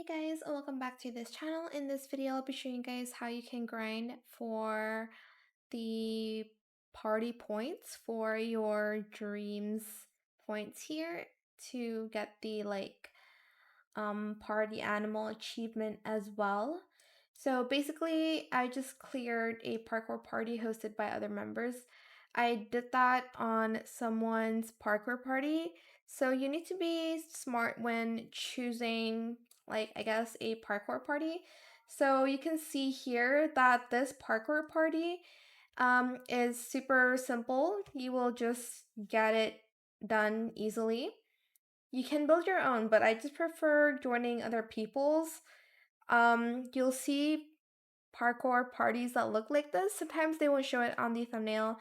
Hey guys, and welcome back to this channel. In this video, I'll be showing you guys how you can grind for the party points for your dreams points here to get the party animal achievement as well. So basically, I just cleared a parkour party hosted by other members. I did that on someone's parkour party. So you need to be smart when choosing, I guess, a parkour party. So you can see here that this parkour party is super simple. You will just get it done easily. You can build your own, but I just prefer joining other people's. You'll see parkour parties that look like this. Sometimes they won't show it on the thumbnail,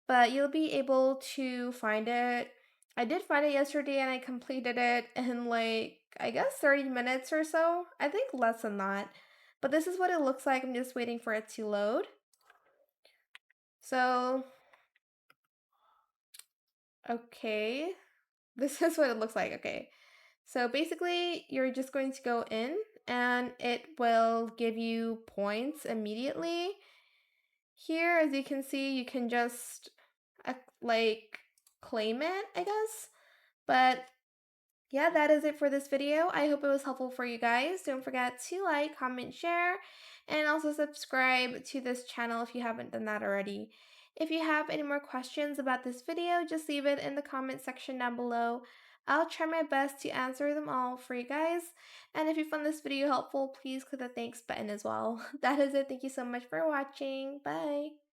but you'll be able to find it. I did find it yesterday and I completed it in I guess 30 minutes or so. I think less than that. But this is what it looks like. I'm just waiting for it to load. So, okay. This is what it looks like. Okay. So basically, you're just going to go in and it will give you points immediately. Here, as you can see, you can just claim it, I guess. But yeah, that is it for this video. I hope it was helpful for you guys. Don't forget to like, comment, share, and also subscribe to this channel if you haven't done that already. If you have any more questions about this video, just leave it in the comment section down below. I'll try my best to answer them all for you guys. And if you found this video helpful, please click the thanks button as well. That is it. Thank you so much for watching. Bye.